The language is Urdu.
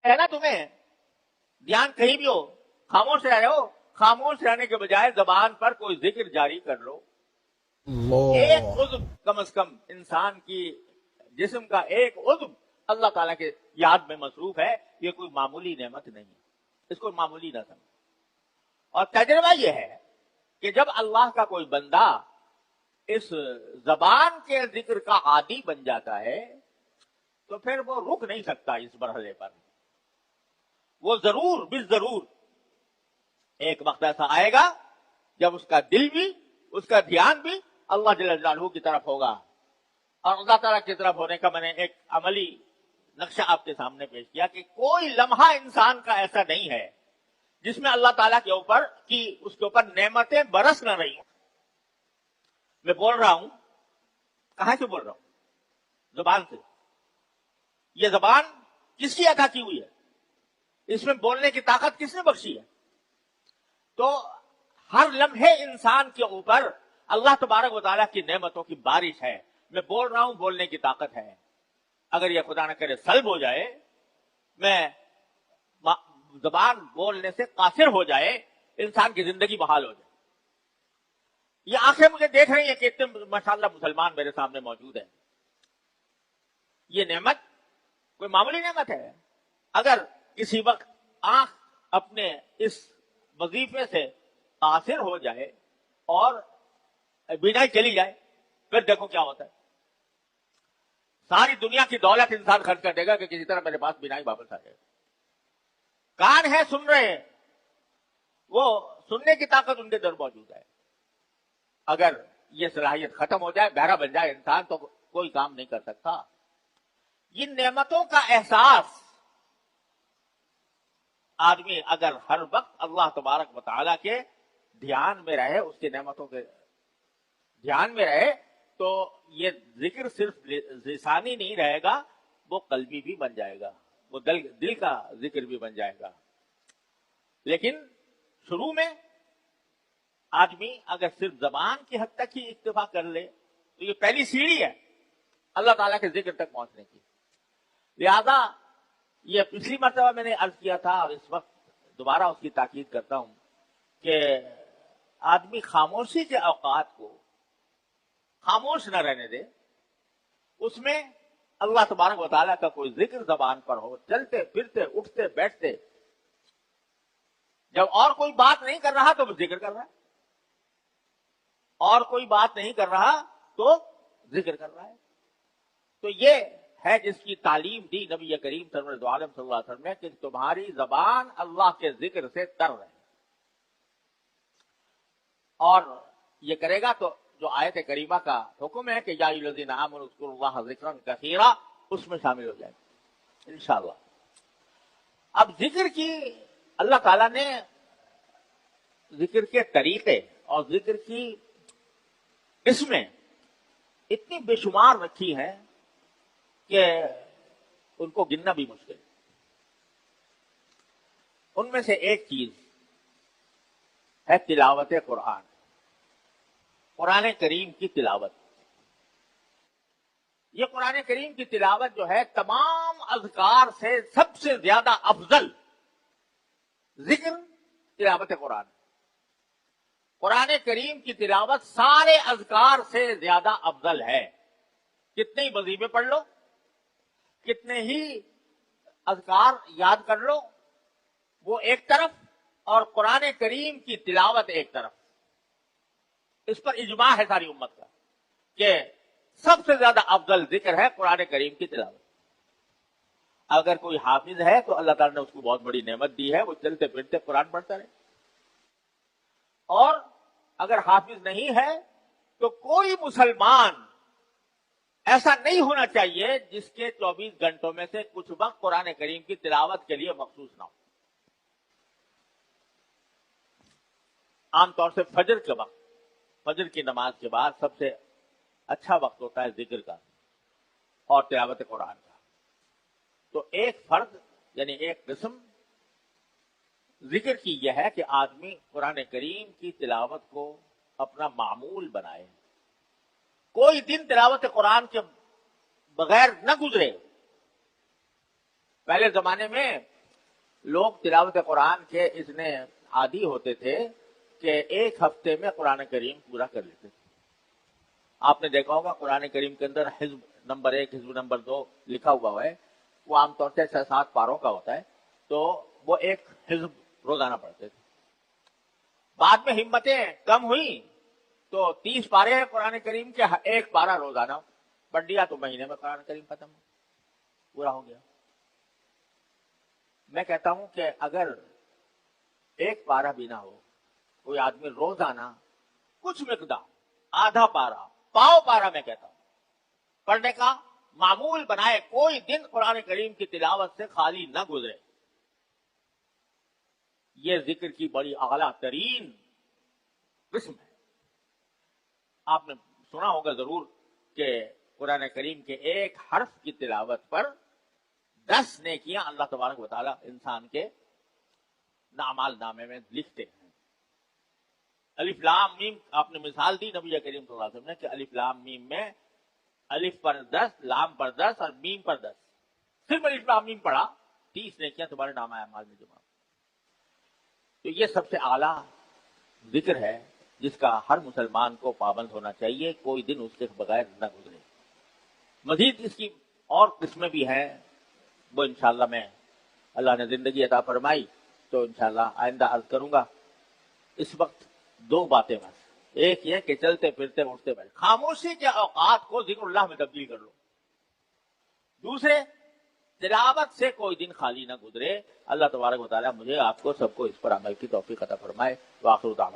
ہے نا تمہیں دھیان کہیں بھی ہو خاموش رہ رہے ہو, خاموش رہنے کے بجائے زبان پر کوئی ذکر جاری کر لو. ایک عضو کم از کم انسان کی جسم کا ایک عضو اللہ تعالیٰ کے یاد میں مصروف ہے, یہ کوئی معمولی نعمت نہیں ہے, اس کو معمولی نہ سمجھ. اور تجربہ یہ ہے کہ جب اللہ کا کوئی بندہ اس زبان کے ذکر کا عادی بن جاتا ہے تو پھر وہ رک نہیں سکتا اس مرحلے پر. وہ ضرور بالضرور ایک وقت ایسا آئے گا جب اس کا دل بھی اس کا دھیان بھی اللہ جل جلالہ کی طرف ہوگا. اور اللہ تعالیٰ کی طرف ہونے کا میں نے ایک عملی نقشہ آپ کے سامنے پیش کیا کہ کوئی لمحہ انسان کا ایسا نہیں ہے جس میں اللہ تعالیٰ کے اوپر کی اس کے اوپر نعمتیں برس نہ رہی ہوں. میں بول رہا ہوں, کہاں سے بول رہا ہوں؟ زبان سے. یہ زبان کس کی عطا کی ہوئی ہے؟ اس میں بولنے کی طاقت کس نے بخشی ہے؟ تو ہر لمحے انسان کے اوپر اللہ تبارک و تعالیٰ کی نعمتوں کی بارش ہے. میں بول رہا ہوں, بولنے کی طاقت ہے. اگر یہ خدا نہ کرے سلب ہو جائے, میں زبان بولنے سے قاصر ہو جائے, انسان کی زندگی بحال ہو جائے. یہ آنکھیں مجھے دیکھ رہی ہیں کہ اتنے ماشاءاللہ مسلمان میرے سامنے موجود ہیں. یہ نعمت کوئی معمولی نعمت ہے. اگر کسی وقت آنکھ اپنے اس وظیفے سے قاصر ہو جائے اور بینائی چلی جائے, پھر دیکھو کیا ہوتا ہے. ساری دنیا کی دولت انسان خرچ کر دے گا کہ کسی طرح میرے پاس بینائی واپس آ جائے. کان ہے, سن رہے ہیں, وہ سننے کی طاقت ان کے اندر موجود ہے. اگر یہ صلاحیت ختم ہو جائے, بہرا بن جائے انسان, تو کوئی کام نہیں کر سکتا. ان نعمتوں کا احساس آدمی اگر ہر وقت اللہ تبارک و تعالیٰ کے دھیان میں رہے, اس کی نعمتوں کے دھیان میں رہے, تو یہ ذکر صرف لسانی نہیں رہے گا, وہ قلبی بھی بن جائے گا, وہ دل کا ذکر بھی بن جائے گا. لیکن شروع میں آدمی اگر صرف زبان کی حد تک ہی اکتفا کر لے تو یہ پہلی سیڑھی ہے اللہ تعالیٰ کے ذکر تک پہنچنے کی. لہذا یہ پچھلی مرتبہ میں نے عرض کیا تھا, اور اس وقت دوبارہ اس کی تاکید کرتا ہوں کہ آدمی خاموشی کے اوقات کو خاموش نہ رہنے دے. اس میں اللہ تبارک و تعالیٰ کا کوئی ذکر زبان پر ہو, چلتے پھرتے اٹھتے بیٹھتے. جب اور کوئی بات نہیں کر رہا تو وہ ذکر کر رہا ہے, اور کوئی بات نہیں کر رہا تو ذکر کر رہا ہے. تو یہ ہے جس کی تعلیم دی نبی کریم صلی اللہ علیہ وسلم نے کہ تمہاری زبان اللہ کے ذکر سے تر رہے, اور یہ کرے گا تو جو آیت کریمہ کا حکم ہے کہ یا ایھا الذین آمنوا اذکروا اللہ ذکرا کثیرا, اس میں شامل ہو جائے انشاءاللہ. اب ذکر کی اللہ تعالیٰ نے ذکر کے طریقے اور ذکر کی قسمیں اتنی بے شمار رکھی ہیں کہ ان کو گننا بھی مشکل. ان میں سے ایک چیز ہے تلاوت قرآن, قرآن کریم کی تلاوت. یہ قرآن کریم کی تلاوت جو ہے تمام اذکار سے سب سے زیادہ افضل ذکر تلاوت قرآن. قرآن کریم کی تلاوت سارے اذکار سے زیادہ افضل ہے. کتنے ہی وظیفے پڑھ لو, کتنے ہی اذکار یاد کر لو, وہ ایک طرف, اور قرآن کریم کی تلاوت ایک طرف. اس پر اجماع ہے ساری امت کا کہ سب سے زیادہ افضل ذکر ہے قرآن کریم کی تلاوت. اگر کوئی حافظ ہے تو اللہ تعالیٰ نے اس کو بہت بڑی نعمت دی ہے, وہ چلتے پھرتے قرآن پڑھتا رہے. اور اگر حافظ نہیں ہے تو کوئی مسلمان ایسا نہیں ہونا چاہیے جس کے 24 گھنٹوں میں سے کچھ وقت قرآن کریم کی تلاوت کے لیے مخصوص نہ ہو. عام طور سے فجر کے وقت, فجر کی نماز کے بعد سب سے اچھا وقت ہوتا ہے ذکر کا اور تلاوت قرآن کا. تو ایک فرد یعنی ایک قسم ذکر کی یہ ہے کہ آدمی قرآن کریم کی تلاوت کو اپنا معمول بنائے. کوئی دن تلاوت قرآن کے بغیر نہ گزرے. پہلے زمانے میں لوگ تلاوت قرآن کے اتنے عادی ہوتے تھے کہ ایک ہفتے میں قرآن کریم پورا کر لیتے تھے. آپ نے دیکھا ہوگا قرآن کریم کے اندر حزب نمبر 1 حزب نمبر 2 لکھا ہوا ہے، وہ عام طور سے 6-7 پاروں کا ہوتا ہے، تو وہ ایک حزب روزانہ پڑھتے تھے. بعد میں ہمتیں کم ہوئی تو 30 پارے ہیں قرآن کریم کے، ایک پارا روزانہ پڑھ لیا تو مہینے میں قرآن کریم ختم پورا ہو گیا. میں کہتا ہوں کہ اگر ایک پارا بھی نہ ہو، کوئی آدمی روزانہ کچھ مقدار، آدھا پارا، پاؤ پارا میں کہتا ہوں، پڑھنے کا معمول بنائے، کوئی دن قرآن کریم کی تلاوت سے خالی نہ گزرے. یہ ذکر کی بڑی اعلیٰ ترین قسم ہے. آپ نے سنا ہوگا ضرور کہ قرآن کریم کے ایک حرف کی تلاوت پر 10 نیکیاں اللہ تبارک و تعالی انسان کے اعمال نامے میں لکھتے ہیں. الف لام میم آپ نے مثال دی نبی کریم صلی اللہ علیہ وسلم نے کہ الف لام میم میں الف پر 10، لام پر 10 اور میم پر 10. صرف الف لام میم پڑھا 30 نیکیاں تمہارے نامہ اعمال میں جمع. تو یہ سب سے اعلیٰ ذکر ہے جس کا ہر مسلمان کو پابند ہونا چاہیے، کوئی دن اس کے بغیر نہ گزرے. مزید اس کی اور قسمیں بھی ہیں، وہ انشاءاللہ میں اللہ نے زندگی عطا فرمائی تو انشاءاللہ آئندہ عرض کروں گا. اس وقت 2 باتیں بس. ایک یہ کہ چلتے پھرتے اٹھتے بیٹھتے خاموشی کے اوقات کو ذکر اللہ میں تبدیل کر لو. دوسرے، تلاوت سے کوئی دن خالی نہ گزرے. اللہ تبارک و تعالیٰ مجھے آپ کو سب کو اس پر عمل کی توفیق عطا فرمائے. وآخر دعوانا